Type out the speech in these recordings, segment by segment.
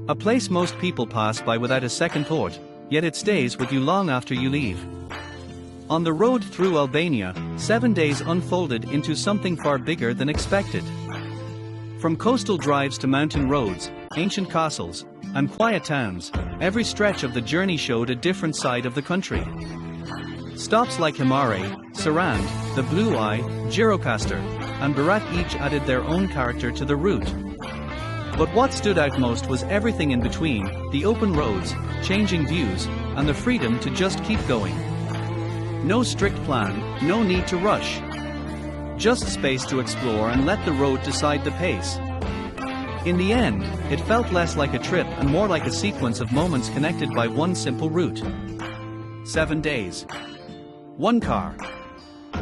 A place most people pass by without a second thought, yet it stays with you long after you leave. On the road through Albania, 7 days unfolded into something far bigger than expected. From coastal drives to mountain roads, ancient castles, and quiet towns, every stretch of the journey showed a different side of the country. Stops like Itinerary, Sarandë, the Blue Eye, Gjirokastër, and Berat each added their own character to the route. But what stood out most was everything in between, the open roads, changing views, and the freedom to just keep going. No strict plan, no need to rush. Just space to explore and let the road decide the pace. In the end, it felt less like a trip and more like a sequence of moments connected by one simple route. 7 days. One car.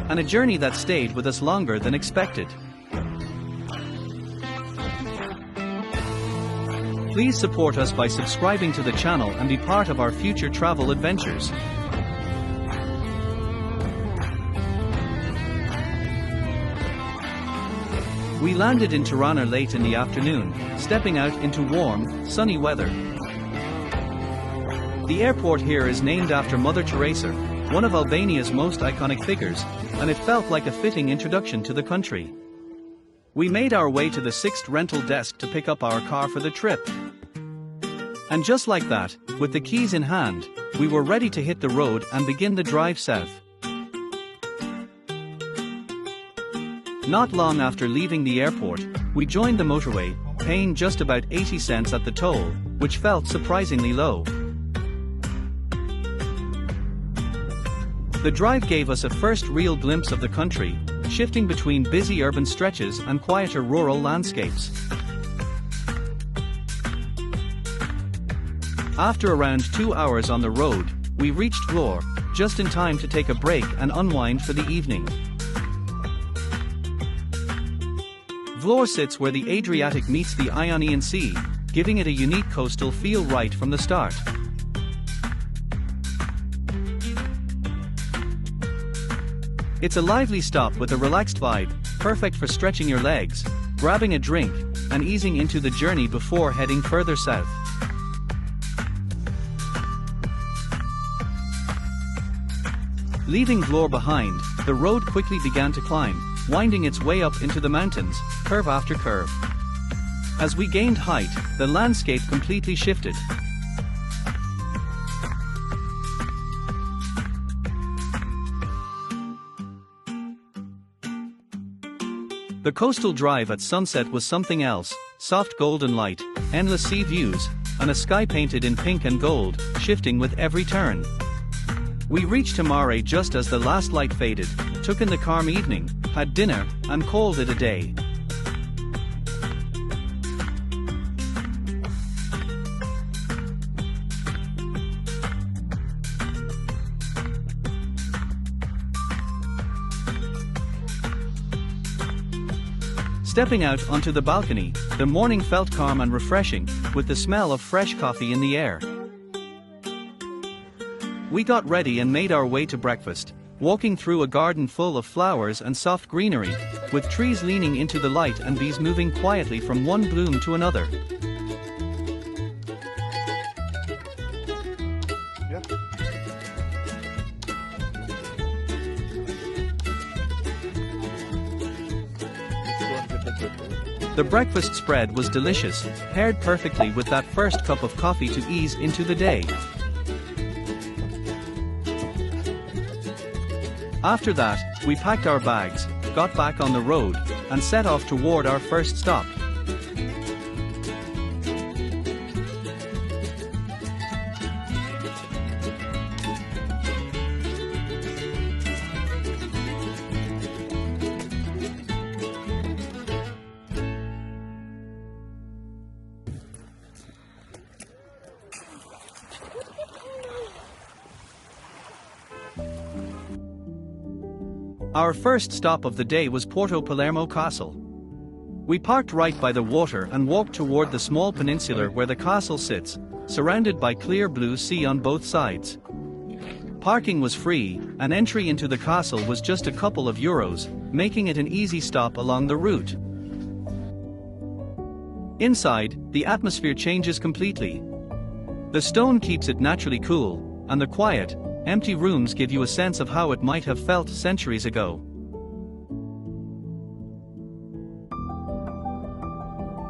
And a journey that stayed with us longer than expected. Please support us by subscribing to the channel and be part of our future travel adventures. We landed in Tirana late in the afternoon, stepping out into warm, sunny weather. The airport here is named after Mother Teresa, one of Albania's most iconic figures, and it felt like a fitting introduction to the country. We made our way to the 6th rental desk to pick up our car for the trip. And just like that, with the keys in hand, we were ready to hit the road and begin the drive south. Not long after leaving the airport, we joined the motorway, paying just about 80 cents at the toll, which felt surprisingly low. The drive gave us a first real glimpse of the country, shifting between busy urban stretches and quieter rural landscapes. After around 2 hours on the road, we reached Vlorë, just in time to take a break and unwind for the evening. Vlorë sits where the Adriatic meets the Ionian Sea, giving it a unique coastal feel right from the start. It's a lively stop with a relaxed vibe, perfect for stretching your legs, grabbing a drink, and easing into the journey before heading further south. Leaving Vlorë behind, the road quickly began to climb, winding its way up into the mountains, curve after curve. As we gained height, the landscape completely shifted. The coastal drive at sunset was something else, soft golden light, endless sea views, and a sky painted in pink and gold, shifting with every turn. We reached Itinerary just as the last light faded, took in the calm evening, had dinner, and called it a day. Stepping out onto the balcony, the morning felt calm and refreshing, with the smell of fresh coffee in the air. We got ready and made our way to breakfast, walking through a garden full of flowers and soft greenery, with trees leaning into the light and bees moving quietly from one bloom to another. The breakfast spread was delicious, paired perfectly with that first cup of coffee to ease into the day. After that, we packed our bags, got back on the road, and set off toward our first stop. Our first stop of the day was Porto Palermo Castle. We parked right by the water and walked toward the small peninsula where the castle sits, surrounded by clear blue sea on both sides. Parking was free, and entry into the castle was just a couple of euros, making it an easy stop along the route. Inside, the atmosphere changes completely. The stone keeps it naturally cool, and the quiet, empty rooms give you a sense of how it might have felt centuries ago.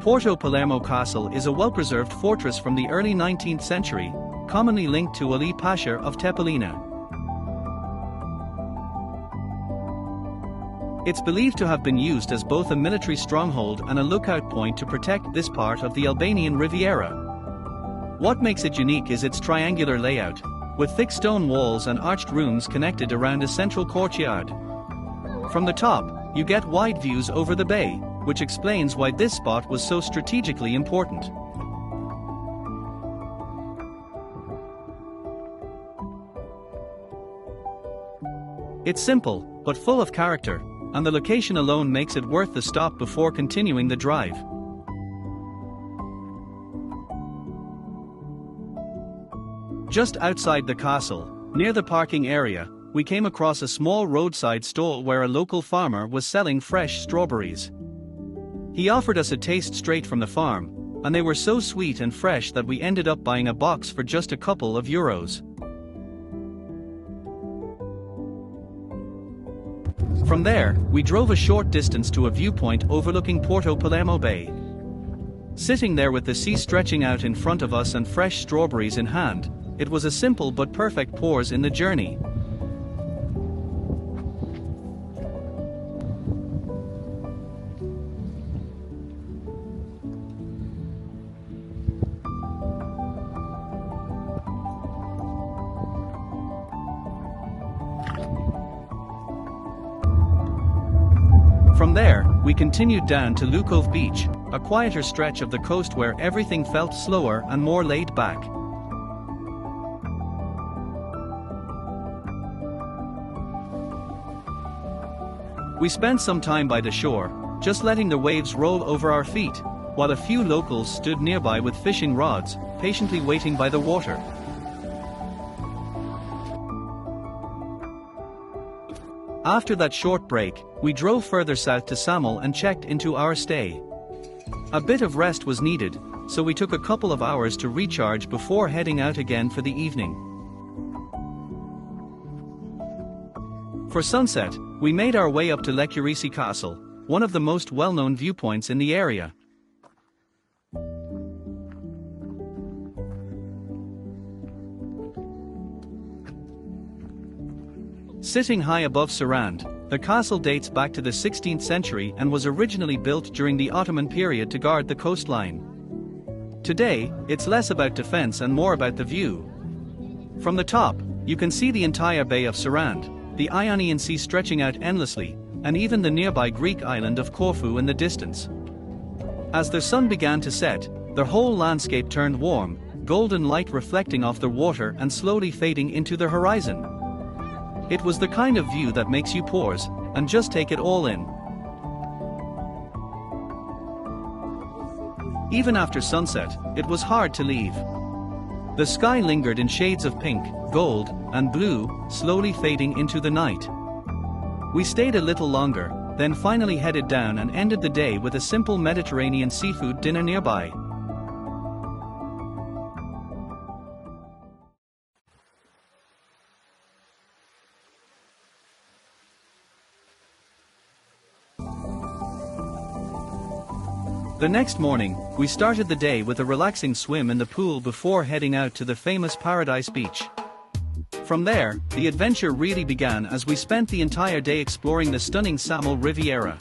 Porto Palermo Castle is a well-preserved fortress from the early 19th century, commonly linked to Ali Pasha of Tepelina. It's believed to have been used as both a military stronghold and a lookout point to protect this part of the Albanian Riviera. What makes it unique is its triangular layout, with thick stone walls and arched rooms connected around a central courtyard. From the top, you get wide views over the bay, which explains why this spot was so strategically important. It's simple, but full of character, and the location alone makes it worth the stop before continuing the drive. Just outside the castle, near the parking area, we came across a small roadside stall where a local farmer was selling fresh strawberries. He offered us a taste straight from the farm, and they were so sweet and fresh that we ended up buying a box for just a couple of euros. From there, we drove a short distance to a viewpoint overlooking Porto Palermo Bay. Sitting there with the sea stretching out in front of us and fresh strawberries in hand, it was a simple but perfect pause in the journey. From there, we continued down to Lukov Beach, a quieter stretch of the coast where everything felt slower and more laid back. We spent some time by the shore, just letting the waves roll over our feet, while a few locals stood nearby with fishing rods, patiently waiting by the water. After that short break, we drove further south to Ksamil and checked into our stay. A bit of rest was needed, so we took a couple of hours to recharge before heading out again for the evening. For sunset, we made our way up to Gjirokastër Castle, one of the most well-known viewpoints in the area. Sitting high above Sarandë, the castle dates back to the 16th century and was originally built during the Ottoman period to guard the coastline. Today, it's less about defense and more about the view. From the top, you can see the entire Bay of Sarandë, the Ionian Sea stretching out endlessly, and even the nearby Greek island of Corfu in the distance. As the sun began to set, the whole landscape turned warm, golden light reflecting off the water and slowly fading into the horizon. It was the kind of view that makes you pause and just take it all in. Even after sunset, it was hard to leave. The sky lingered in shades of pink, gold, and blue, slowly fading into the night. We stayed a little longer, then finally headed down and ended the day with a simple Mediterranean seafood dinner nearby. The next morning, we started the day with a relaxing swim in the pool before heading out to the famous Paradise Beach. From there, the adventure really began as we spent the entire day exploring the stunning Ksamil Riviera.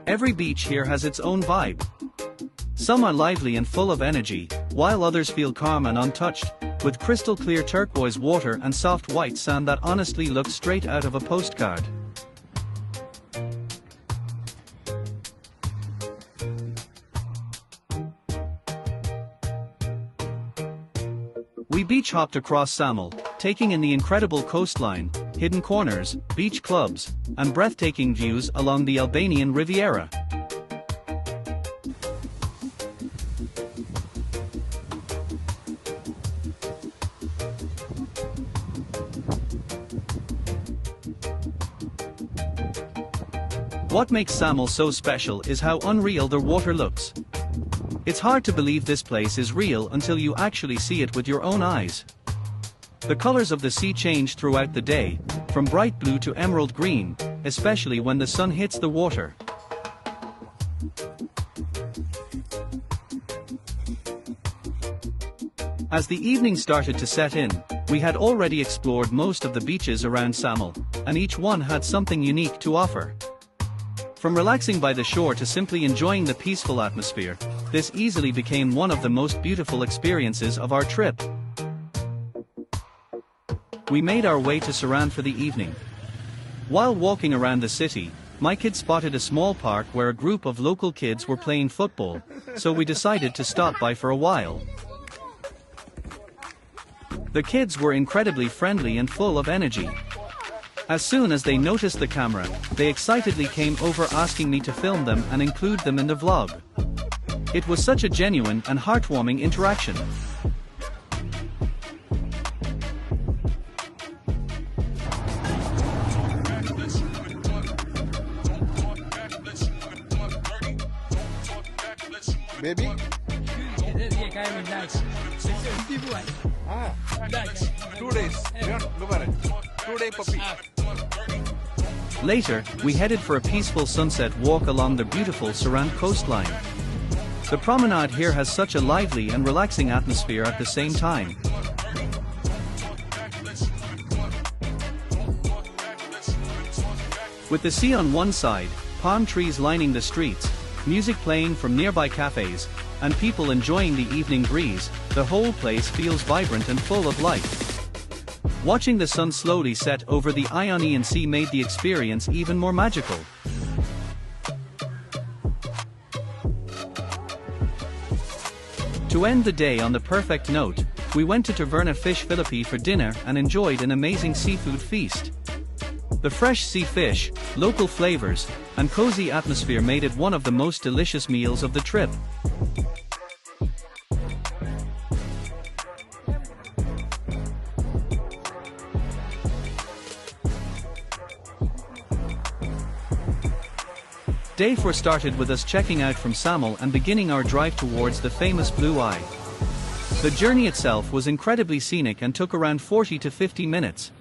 Every beach here has its own vibe. Some are lively and full of energy, while others feel calm and untouched, with crystal clear turquoise water and soft white sand that honestly looks straight out of a postcard. We beach hopped across Ksamil, taking in the incredible coastline, hidden corners, beach clubs, and breathtaking views along the Albanian Riviera. What makes Ksamil so special is how unreal the water looks. It's hard to believe this place is real until you actually see it with your own eyes. The colors of the sea change throughout the day, from bright blue to emerald green, especially when the sun hits the water. As the evening started to set in, we had already explored most of the beaches around Ksamil, and each one had something unique to offer. From relaxing by the shore to simply enjoying the peaceful atmosphere, this easily became one of the most beautiful experiences of our trip. We made our way to Sarandë for the evening. While walking around the city, my kids spotted a small park where a group of local kids were playing football, so we decided to stop by for a while. The kids were incredibly friendly and full of energy. As soon as they noticed the camera, they excitedly came over asking me to film them and include them in the vlog. It was such a genuine and heartwarming interaction. Baby? Nice. 2 days. 2-day puppy. Later, we headed for a peaceful sunset walk along the beautiful Sarandë coastline. The promenade here has such a lively and relaxing atmosphere at the same time. With the sea on one side, palm trees lining the streets, music playing from nearby cafes, and people enjoying the evening breeze, the whole place feels vibrant and full of life. Watching the sun slowly set over the Ionian Sea made the experience even more magical. To end the day on the perfect note, we went to Taverna Fish Philippi for dinner and enjoyed an amazing seafood feast. The fresh sea fish, local flavors, and cozy atmosphere made it one of the most delicious meals of the trip. Day 4 started with us checking out from Ksamil and beginning our drive towards the famous Blue Eye. The journey itself was incredibly scenic and took around 40 to 50 minutes.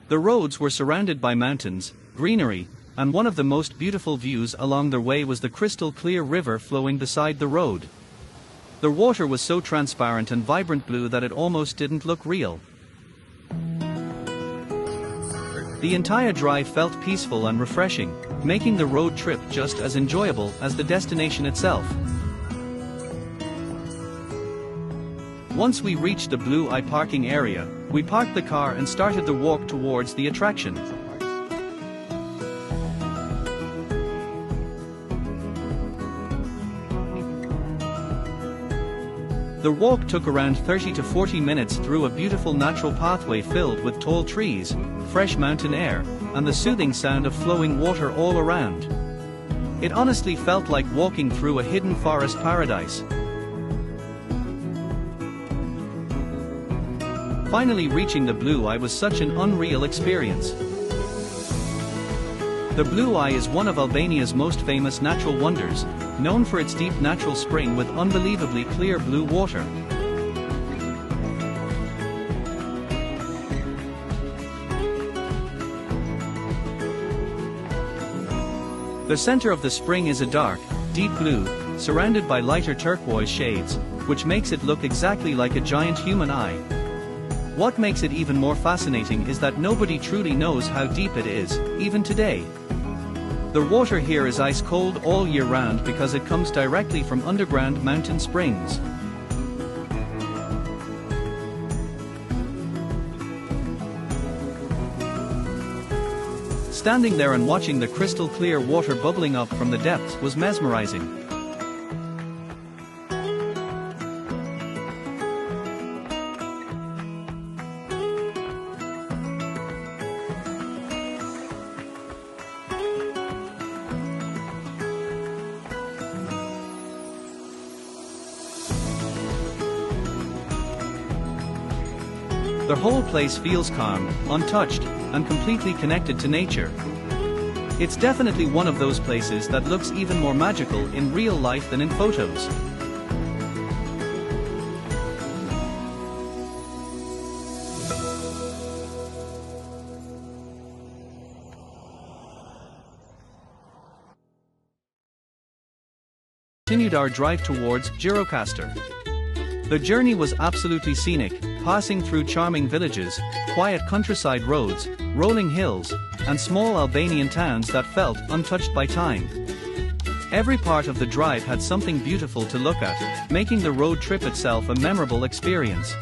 The roads were surrounded by mountains, greenery, and one of the most beautiful views along the way was the crystal clear river flowing beside the road. The water was so transparent and vibrant blue that it almost didn't look real. The entire drive felt peaceful and refreshing, making the road trip just as enjoyable as the destination itself. Once we reached the Blue Eye parking area, we parked the car and started the walk towards the attraction. The walk took around 30 to 40 minutes through a beautiful natural pathway filled with tall trees, fresh mountain air, and the soothing sound of flowing water all around. It honestly felt like walking through a hidden forest paradise. Finally reaching the Blue Eye was such an unreal experience. The Blue Eye is one of Albania's most famous natural wonders, known for its deep natural spring with unbelievably clear blue water. The center of the spring is a dark, deep blue, surrounded by lighter turquoise shades, which makes it look exactly like a giant human eye. What makes it even more fascinating is that nobody truly knows how deep it is, even today. The water here is ice cold all year round because it comes directly from underground mountain springs. Standing there and watching the crystal clear water bubbling up from the depths was mesmerizing. The whole place feels calm, untouched, and completely connected to nature. It's definitely one of those places that looks even more magical in real life than in photos. Continued our drive towards Gjirokastër. The journey was absolutely scenic, passing through charming villages, quiet countryside roads, rolling hills, and small Albanian towns that felt untouched by time. Every part of the drive had something beautiful to look at, making the road trip itself a memorable experience.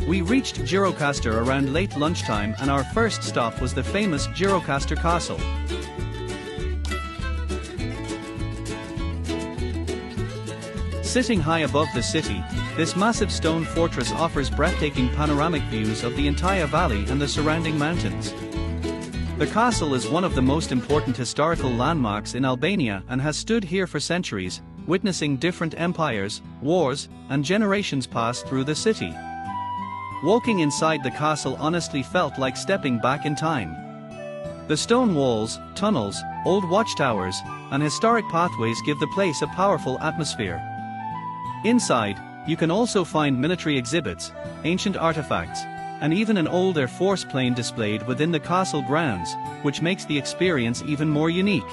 We reached Gjirokastër around late lunchtime, and our first stop was the famous Gjirokastër Castle. Sitting high above the city, this massive stone fortress offers breathtaking panoramic views of the entire valley and the surrounding mountains. The castle is one of the most important historical landmarks in Albania and has stood here for centuries, witnessing different empires, wars, and generations pass through the city. Walking inside the castle honestly felt like stepping back in time. The stone walls, tunnels, old watchtowers, and historic pathways give the place a powerful atmosphere. Inside, you can also find military exhibits, ancient artifacts, and even an old Air Force plane displayed within the castle grounds, which makes the experience even more unique.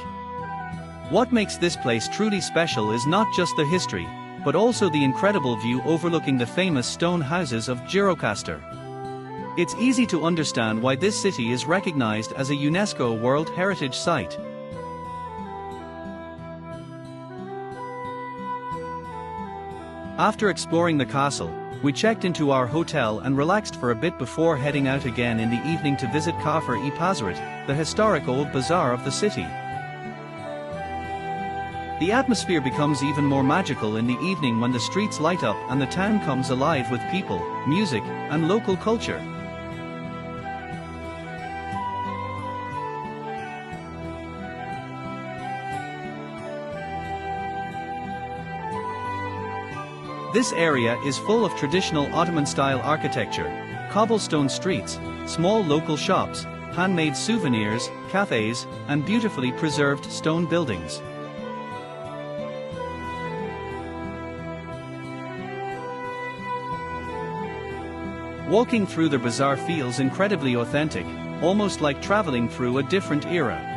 What makes this place truly special is not just the history, but also the incredible view overlooking the famous stone houses of Gjirokastër. It's easy to understand why this city is recognized as a UNESCO World Heritage Site. After exploring the castle, we checked into our hotel and relaxed for a bit before heading out again in the evening to visit Kafër I Pazarit, the historic old bazaar of the city. The atmosphere becomes even more magical in the evening when the streets light up and the town comes alive with people, music, and local culture. This area is full of traditional Ottoman-style architecture, cobblestone streets, small local shops, handmade souvenirs, cafes, and beautifully preserved stone buildings. Walking through the bazaar feels incredibly authentic, almost like traveling through a different era.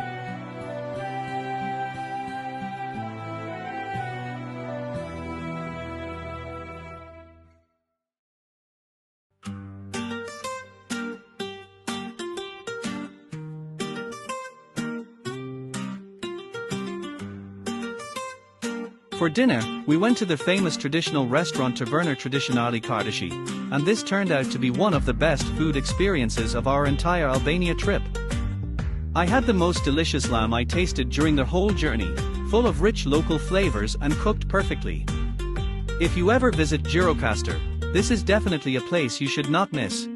For dinner, we went to the famous traditional restaurant Taverna Tradicionale Kardashi, and this turned out to be one of the best food experiences of our entire Albania trip. I had the most delicious lamb I tasted during the whole journey, full of rich local flavors and cooked perfectly. If you ever visit Gjirokastër, this is definitely a place you should not miss.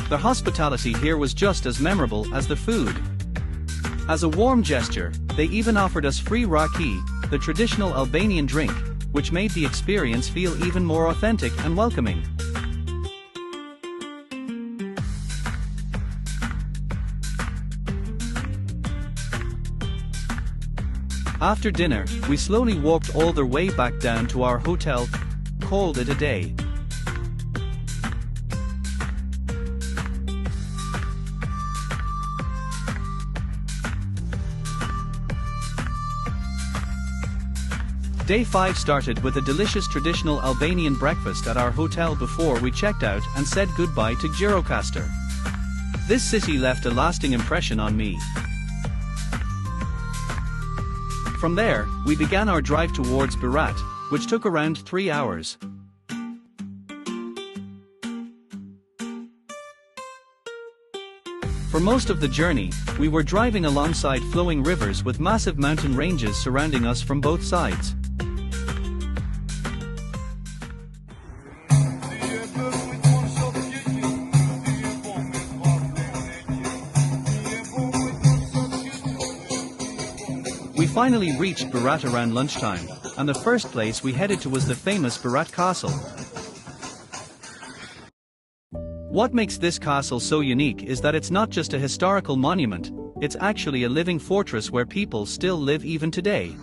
The hospitality here was just as memorable as the food. As a warm gesture, they even offered us free raki, the traditional Albanian drink, which made the experience feel even more authentic and welcoming. After dinner, we slowly walked all the way back down to our hotel, called it a day. Day 5 started with a delicious traditional Albanian breakfast at our hotel before we checked out and said goodbye to Gjirokastër. This city left a lasting impression on me. From there, we began our drive towards Berat, which took around 3 hours. For most of the journey, we were driving alongside flowing rivers with massive mountain ranges surrounding us from both sides. We finally reached Berat around lunchtime, and the first place we headed to was the famous Berat Castle. What makes this castle so unique is that it's not just a historical monument, it's actually a living fortress where people still live even today.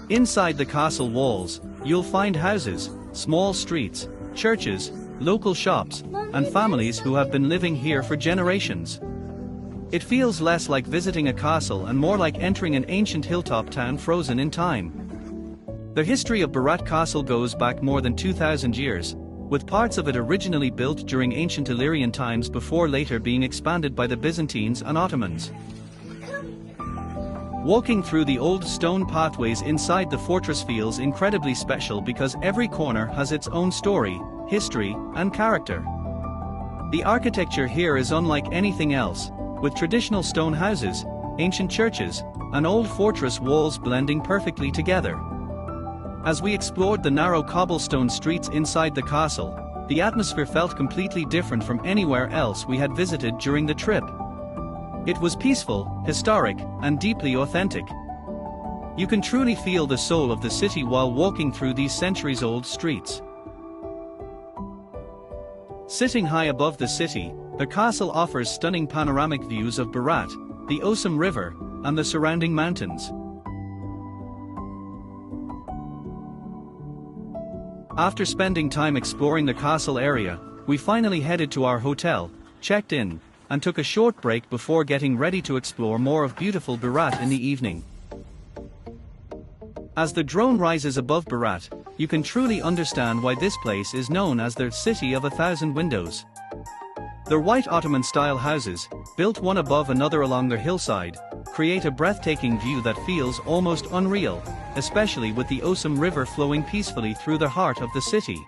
Inside the castle walls, you'll find houses, small streets, churches, local shops, and families who have been living here for generations. It feels less like visiting a castle and more like entering an ancient hilltop town frozen in time. The history of Berat Castle goes back more than 2,000 years, with parts of it originally built during ancient Illyrian times before later being expanded by the Byzantines and Ottomans. Walking through the old stone pathways inside the fortress feels incredibly special because every corner has its own story, history, and character. The architecture here is unlike anything else, with traditional stone houses, ancient churches, and old fortress walls blending perfectly together. As we explored the narrow cobblestone streets inside the castle, the atmosphere felt completely different from anywhere else we had visited during the trip. It was peaceful, historic, and deeply authentic. You can truly feel the soul of the city while walking through these centuries-old streets. Sitting high above the city, the castle offers stunning panoramic views of Berat, the Ksamil River, and the surrounding mountains. After spending time exploring the castle area, we finally headed to our hotel, checked in, and took a short break before getting ready to explore more of beautiful Berat in the evening. As the drone rises above Berat, you can truly understand why this place is known as the City of 1,000 Windows. Their white Ottoman-style houses, built one above another along their hillside, create a breathtaking view that feels almost unreal, especially with the Ksamil River flowing peacefully through the heart of the city.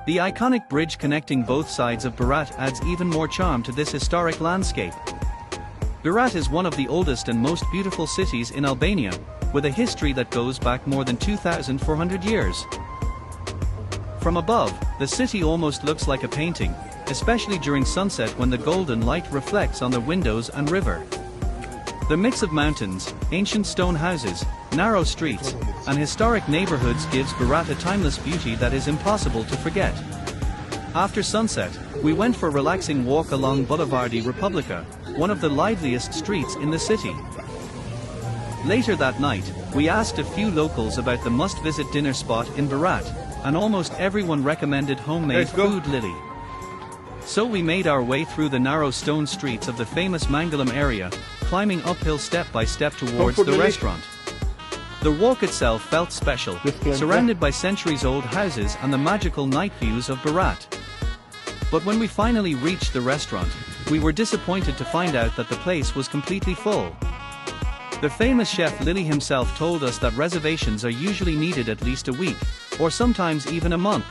The iconic bridge connecting both sides of Berat adds even more charm to this historic landscape. Berat is one of the oldest and most beautiful cities in Albania, with a history that goes back more than 2,400 years. From above, the city almost looks like a painting, especially during sunset when the golden light reflects on the windows and river. The mix of mountains, ancient stone houses, narrow streets, and historic neighborhoods gives Berat a timeless beauty that is impossible to forget. After sunset, we went for a relaxing walk along Boulevardi Republika, one of the liveliest streets in the city. Later that night, we asked a few locals about the must-visit dinner spot in Berat, and almost everyone recommended homemade food Lily. So we made our way through the narrow stone streets of the famous Mangalam area, climbing uphill step by step towards the restaurant. The walk itself felt special, surrounded by centuries-old houses and the magical night views of Berat. But when we finally reached the restaurant, we were disappointed to find out that the place was completely full. The famous chef Lily himself told us that reservations are usually needed at least a week, or sometimes even a month.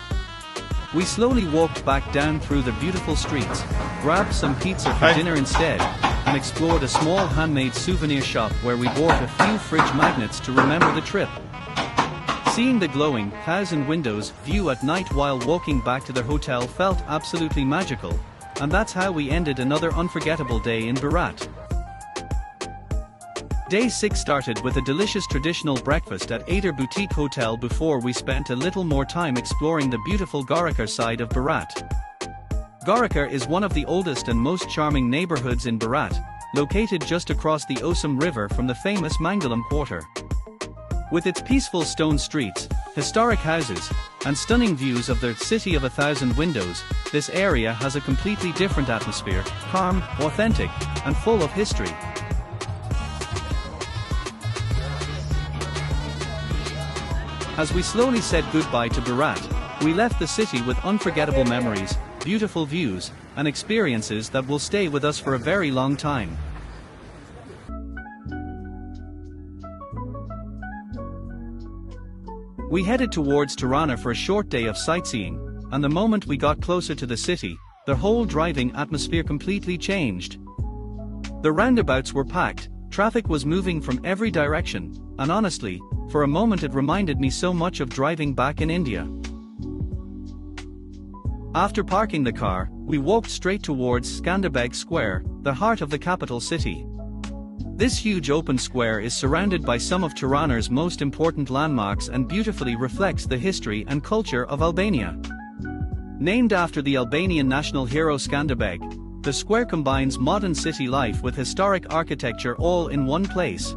We slowly walked back down through the beautiful streets, grabbed some pizza for dinner instead, and explored a small handmade souvenir shop where we bought a few fridge magnets to remember the trip. Seeing the glowing 1,000 windows view at night while walking back to the hotel felt absolutely magical, and that's how we ended another unforgettable day in Berat. Day 6 started with a delicious traditional breakfast at Itinerary Boutique Hotel before we spent a little more time exploring the beautiful Gjirokastër side of Berat. Gjirokastër is one of the oldest and most charming neighborhoods in Berat, located just across the Ksamil River from the famous Mangalam quarter. With its peaceful stone streets, historic houses, and stunning views of the City of 1,000 Windows, this area has a completely different atmosphere, calm, authentic, and full of history. As we slowly said goodbye to Berat, we left the city with unforgettable memories, beautiful views, and experiences that will stay with us for a very long time. We headed towards Tirana for a short day of sightseeing, and the moment we got closer to the city, the whole driving atmosphere completely changed. The roundabouts were packed, traffic was moving from every direction, and honestly, for a moment it reminded me so much of driving back in India. After parking the car, we walked straight towards Skanderbeg Square, the heart of the capital city. This huge open square is surrounded by some of Tirana's most important landmarks and beautifully reflects the history and culture of Albania. Named after the Albanian national hero Skanderbeg, the square combines modern city life with historic architecture all in one place.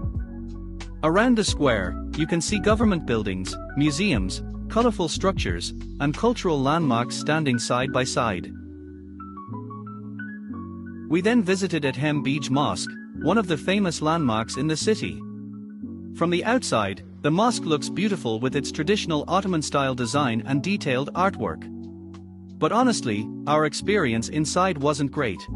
Around the square, you can see government buildings, museums, colorful structures, and cultural landmarks standing side by side. We then visited Ethem Beach Mosque, one of the famous landmarks in the city. From the outside, the mosque looks beautiful with its traditional Ottoman-style design and detailed artwork. But honestly, our experience inside wasn't great.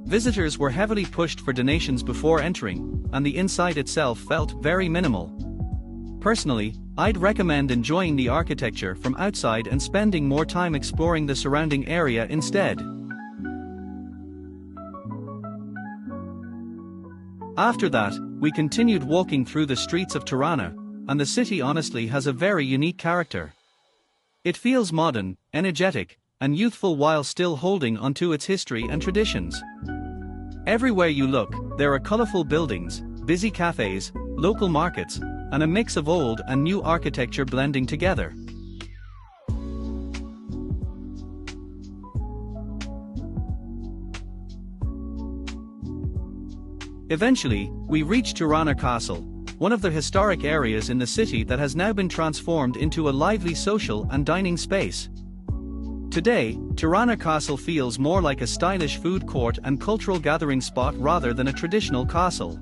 Visitors were heavily pushed for donations before entering, and the inside itself felt very minimal. Personally, I'd recommend enjoying the architecture from outside and spending more time exploring the surrounding area instead. After that, we continued walking through the streets of Tirana, and the city honestly has a very unique character. It feels modern, energetic, and youthful while still holding onto its history and traditions. Everywhere you look, there are colorful buildings, busy cafes, local markets, and a mix of old and new architecture blending together. Eventually, we reached Tirana Castle, one of the historic areas in the city that has now been transformed into a lively social and dining space. Today, Tirana Castle feels more like a stylish food court and cultural gathering spot rather than a traditional castle.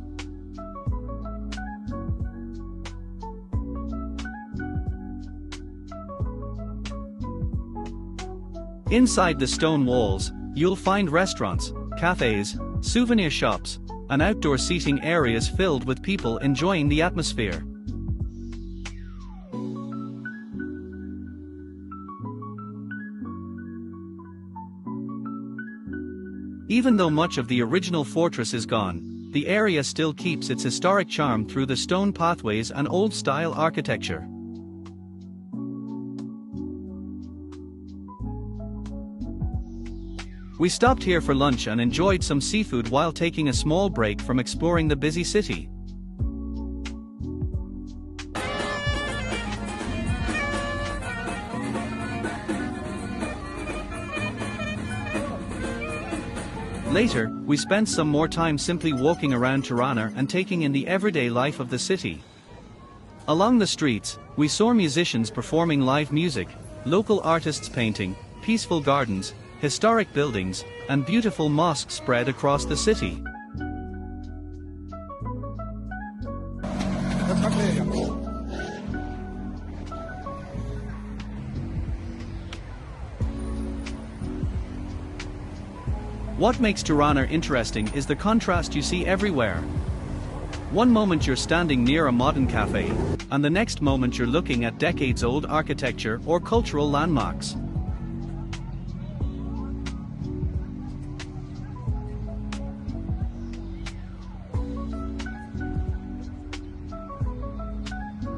Inside the stone walls, you'll find restaurants, cafes, souvenir shops, and outdoor seating areas filled with people enjoying the atmosphere. Even though much of the original fortress is gone, the area still keeps its historic charm through the stone pathways and old-style architecture. We stopped here for lunch and enjoyed some seafood while taking a small break from exploring the busy city. Later, we spent some more time simply walking around Tirana and taking in the everyday life of the city. Along the streets, we saw musicians performing live music, local artists painting, peaceful gardens, historic buildings, and beautiful mosques spread across the city. What makes Tirana interesting is the contrast you see everywhere. One moment you're standing near a modern cafe, and the next moment you're looking at decades-old architecture or cultural landmarks.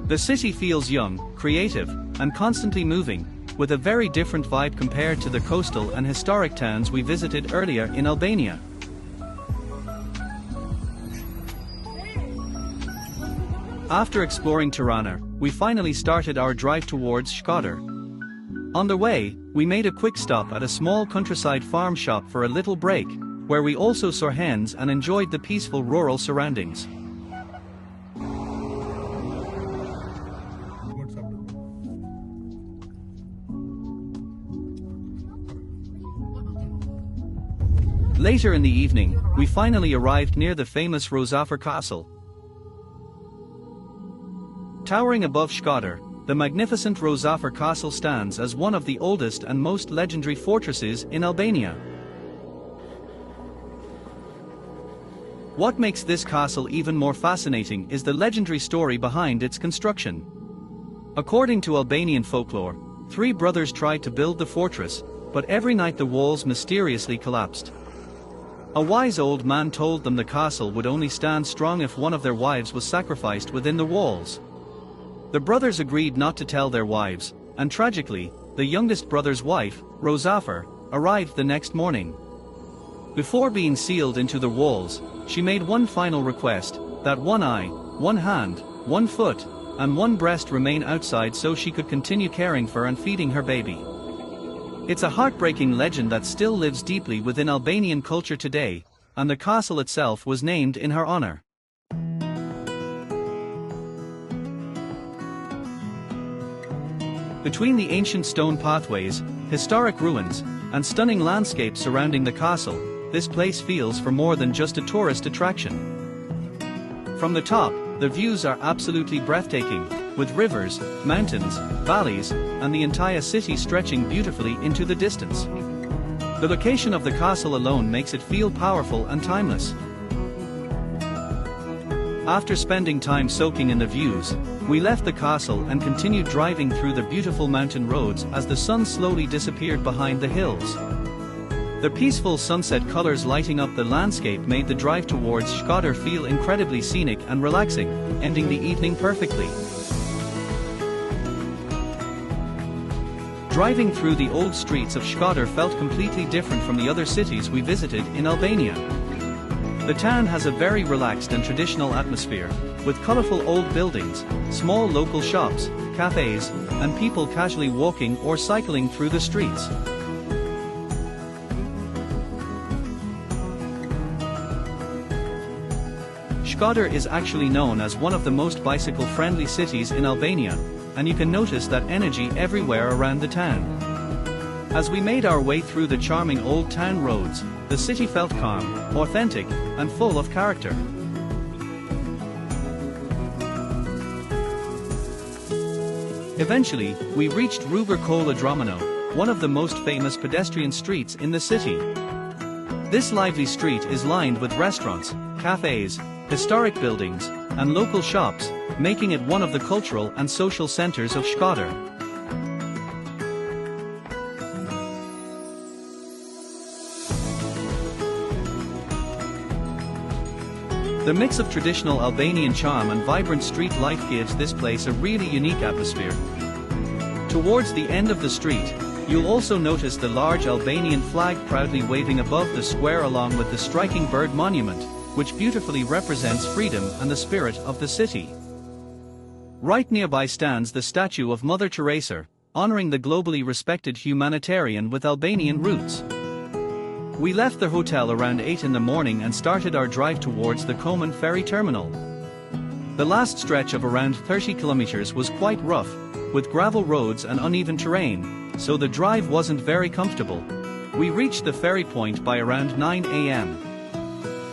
The city feels young, creative, and constantly moving, with a very different vibe compared to the coastal and historic towns we visited earlier in Albania. After exploring Tirana, we finally started our drive towards Shkodër. On the way, we made a quick stop at a small countryside farm shop for a little break, where we also saw hens and enjoyed the peaceful rural surroundings. Later in the evening, we finally arrived near the famous Rozafer Castle. Towering above Shkodër, the magnificent Rozafer Castle stands as one of the oldest and most legendary fortresses in Albania. What makes this castle even more fascinating is the legendary story behind its construction. According to Albanian folklore, 3 brothers tried to build the fortress, but every night the walls mysteriously collapsed. A wise old man told them the castle would only stand strong if one of their wives was sacrificed within the walls. The brothers agreed not to tell their wives, and tragically, the youngest brother's wife, Rozafer, arrived the next morning. Before being sealed into the walls, she made one final request, that one eye, one hand, one foot, and one breast remain outside so she could continue caring for and feeding her baby. It's a heartbreaking legend that still lives deeply within Albanian culture today, and the castle itself was named in her honor. Between the ancient stone pathways, historic ruins, and stunning landscapes surrounding the castle, this place feels for more than just a tourist attraction. From the top, the views are absolutely breathtaking, with rivers, mountains, valleys, and the entire city stretching beautifully into the distance. The location of the castle alone makes it feel powerful and timeless. After spending time soaking in the views, we left the castle and continued driving through the beautiful mountain roads as the sun slowly disappeared behind the hills. The peaceful sunset colors lighting up the landscape made the drive towards Shkodër feel incredibly scenic and relaxing, ending the evening perfectly. Driving through the old streets of Shkodër felt completely different from the other cities we visited in Albania. The town has a very relaxed and traditional atmosphere, with colorful old buildings, small local shops, cafes, and people casually walking or cycling through the streets. Shkodër is actually known as one of the most bicycle-friendly cities in Albania, and you can notice that energy everywhere around the town. As we made our way through the charming old town roads, the city felt calm, authentic, and full of character. Eventually, we reached Rrugë Kolla Dramano, one of the most famous pedestrian streets in the city. This lively street is lined with restaurants, cafes, historic buildings, and local shops, making it one of the cultural and social centers of Shkodër. The mix of traditional Albanian charm and vibrant street life gives this place a really unique atmosphere. Towards the end of the street, you'll also notice the large Albanian flag proudly waving above the square along with the striking bird monument, which beautifully represents freedom and the spirit of the city. Right nearby stands the statue of Mother Teresa, honoring the globally respected humanitarian with Albanian roots. We left the hotel around 8 in the morning and started our drive towards the Koman ferry terminal. The last stretch of around 30 kilometers was quite rough, with gravel roads and uneven terrain, so the drive wasn't very comfortable. We reached the ferry point by around 9 a.m.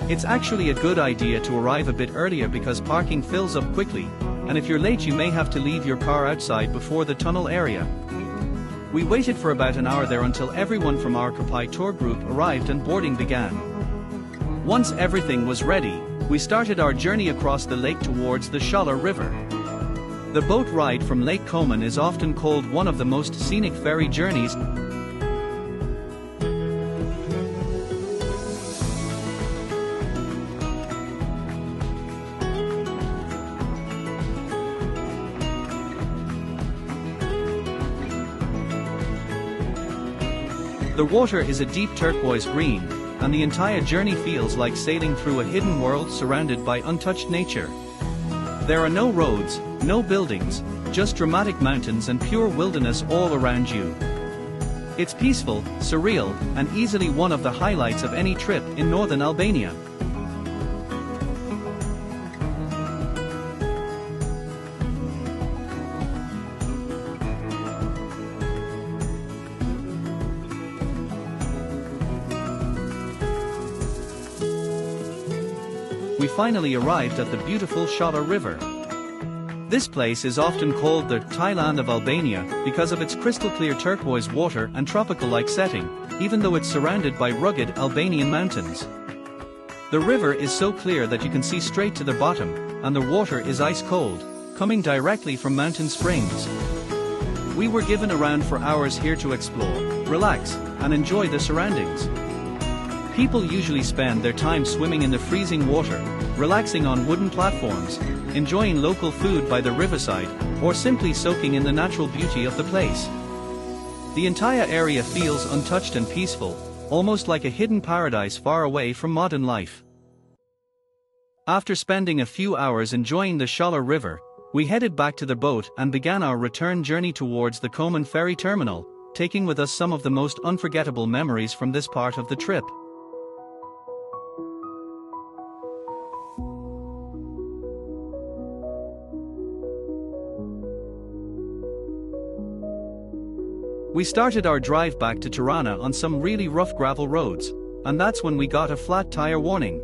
It's actually a good idea to arrive a bit earlier because parking fills up quickly, and if you're late you may have to leave your car outside before the tunnel area. We waited for about an hour there until everyone from our Kopai tour group arrived and boarding began. Once everything was ready, we started our journey across the lake towards the Shala River. The boat ride from Lake Koman is often called one of the most scenic ferry journeys. The water is a deep turquoise green, and the entire journey feels like sailing through a hidden world surrounded by untouched nature. There are no roads, no buildings, just dramatic mountains and pure wilderness all around you. It's peaceful, surreal, and easily one of the highlights of any trip in northern Albania. We finally arrived at the beautiful Shala River. This place is often called the Thailand of Albania because of its crystal-clear turquoise water and tropical-like setting, even though it's surrounded by rugged Albanian mountains. The river is so clear that you can see straight to the bottom, and the water is ice-cold, coming directly from mountain springs. We were given around 4 hours here to explore, relax, and enjoy the surroundings. People usually spend their time swimming in the freezing water, relaxing on wooden platforms, enjoying local food by the riverside, or simply soaking in the natural beauty of the place. The entire area feels untouched and peaceful, almost like a hidden paradise far away from modern life. After spending a few hours enjoying the Shala River, we headed back to the boat and began our return journey towards the Koman ferry terminal, taking with us some of the most unforgettable memories from this part of the trip. We started our drive back to Tirana on some really rough gravel roads, and that's when we got a flat tire warning.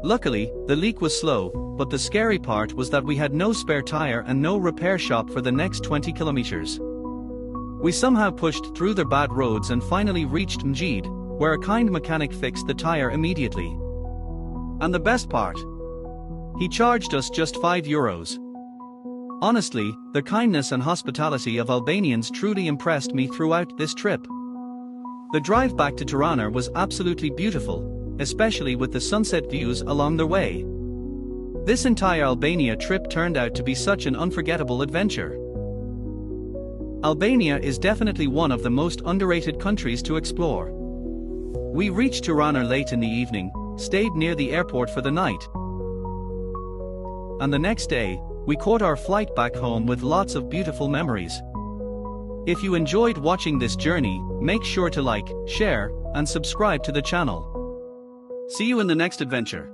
Luckily, the leak was slow, but the scary part was that we had no spare tire and no repair shop for the next 20 kilometers. We somehow pushed through the bad roads and finally reached Mjid, where a kind mechanic fixed the tire immediately. And the best part? He charged us just €5. Honestly, the kindness and hospitality of Albanians truly impressed me throughout this trip. The drive back to Tirana was absolutely beautiful, especially with the sunset views along the way. This entire Albania trip turned out to be such an unforgettable adventure. Albania is definitely one of the most underrated countries to explore. We reached Tirana late in the evening, stayed near the airport for the night, and the next day, we caught our flight back home with lots of beautiful memories. If you enjoyed watching this journey, make sure to like, share, and subscribe to the channel. See you in the next adventure.